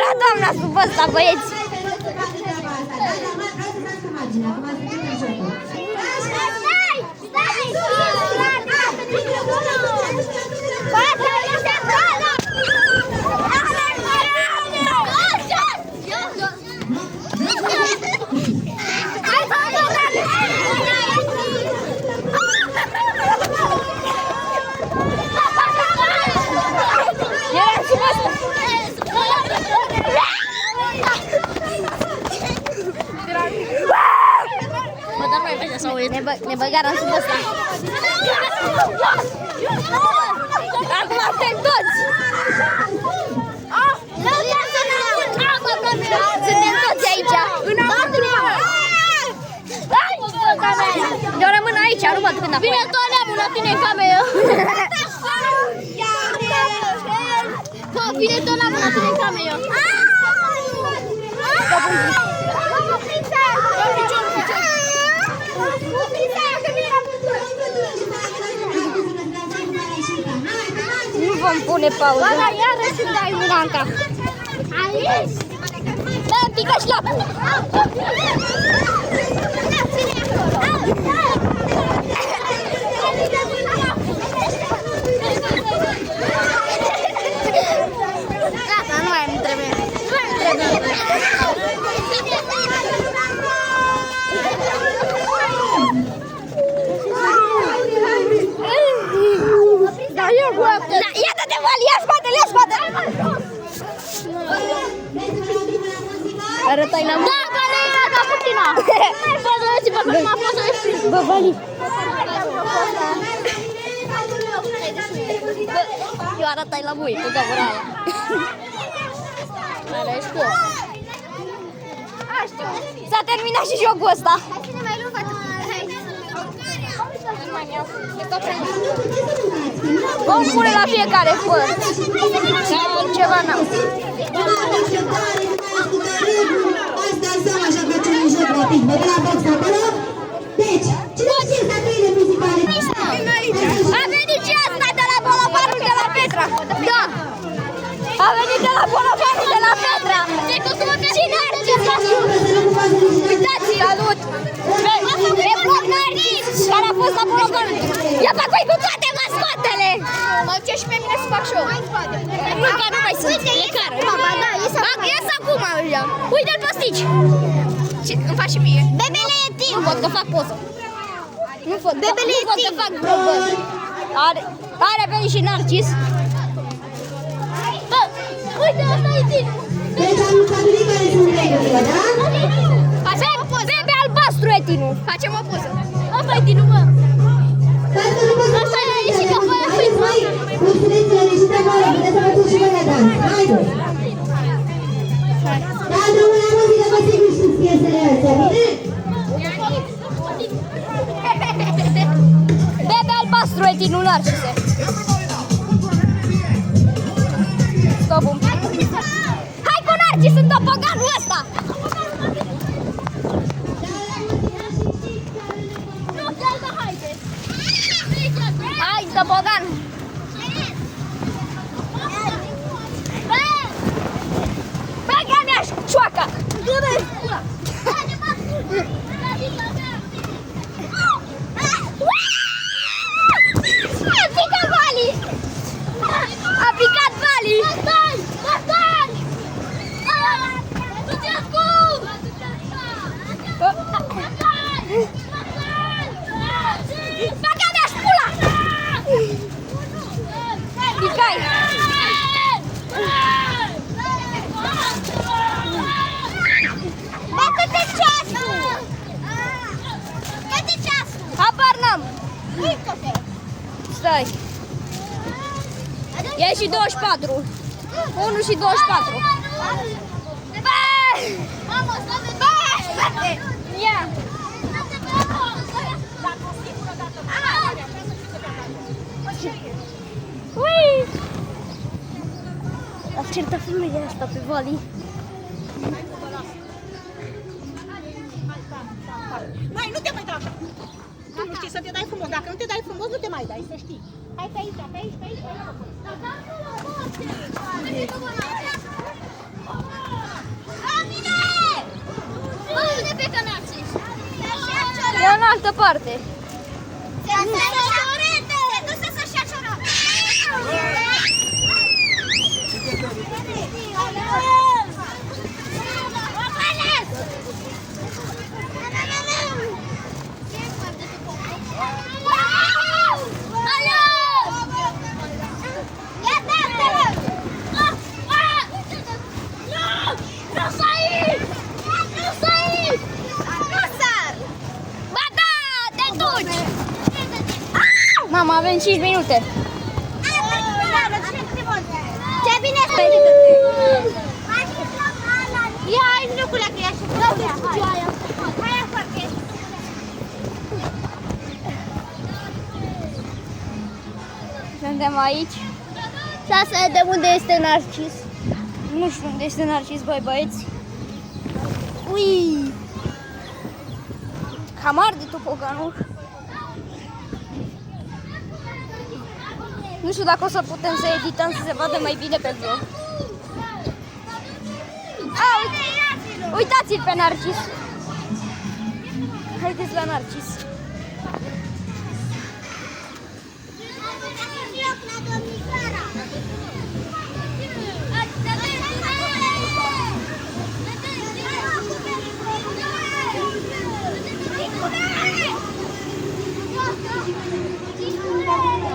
era doamna sub ăsta, băieți. Ne băgară în sub ăsta. Acum suntem toți. Suntem toți aici. Eu rămân aici, nu mă duc înapoi. Vine tot neamul la tine în cameră. Vine tot neamul la tine în cameră. Nu vom pune pauză. Bă, dar iarăși îmi dai mâna în cap. Aici? Da, pică și la pun. Gata, nu mai îmi trebuie. Da, iată-te, Vali, ia spatele, ia spatele! Arătai la mână. Da, care e ca puțina! Bă, Vali! Eu arătai la voi, cu gavura aia. Care ești tu? S-a terminat și jocul ăsta! Vom pune la fiecare păr. Ceva n-am. Asta înseamnă așa că cine joc rapid. Vă la box acolo? Deci, cine știe statuile muzicale? A venit și asta de la Bolofanul de la Petra. Da. A venit de la Bolofanul de la Petra. Cine Narcis? Uitați, salut. E Bloc Narcis, care a fost la Bolofanul. Ia pe acoi cu toate mascotele. Mă duce și pe mine să fac show. Nu, că nu mai sunt. E cară. Ies acum, Aurea. Uite-l pe Stici. Îmi faci și mie. Bebele e timp. Nu pot că fac poză. Nu pot că fac probă. Are venit și Narcis. Bă, uite, ăsta e timp. Deci am stabilit care sunt regulile, da? Bebe albastru e tinul. Facem o poză. Asta e tinul, mă. Asta e ieșit ca foaia Facebook. Mulțumiți-le ieșit afară, puteți să vă duci și voi la dans. Haideți! Dar drumul la muzică, vă sigur știți piesele astea, bine? Bebe albastru e tinul, Narcise. Stop un pic. Hai cu Narcis, sunt topoganul ăsta! Hai, topogan! Bă, gă-mi-aș cioaca! A picat Vali! A picat Vali! Bătani! Du-te-ți cum! Băga-mi-aș pula! Picai! Bate-te ceasul! Bate ceasul! Habar n-am! Uită-te! Stai! E și 24! 1 și 24! Bă! Bă! Ia! Ui! A certat femeia asta pe Vali. Mai, nu te mai dai așa! Tu nu știi să te dai frumos. Dacă nu te dai frumos, nu te mai dai, să știi. Hai pe aici, pe aici, pe aici, pe aici. altă parte. Mama, avem 5 minute. Ce bine să Ia aici lucrurile că e așa. Suntem aici. Să vedem unde este Narcis. Nu știu unde este Narcis, băi băieți. Ui! Cam arde topoganul. Nu știu dacă o să putem să edităm să se vadă mai bine pe video. Uitați-l pe Narcis. Haideți la Narcis.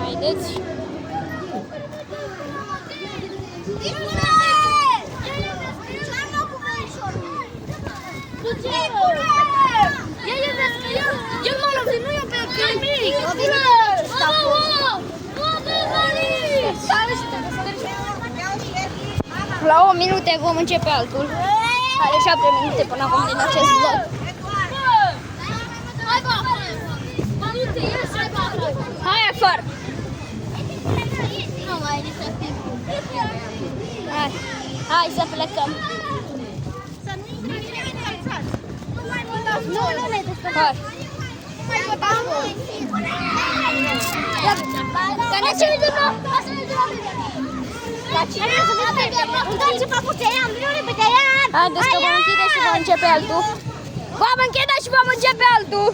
Haideți. El mă lovi, nu e pe nimic. La 8 minute vom începe altul. Are 7 minute până acum din acest vlog. Hai afară! Hai să plecăm. Nu ne descărcăm. Că ne ce vedem? Haideți că vom închide și vom începe altul. Vom închide și vom începe altul.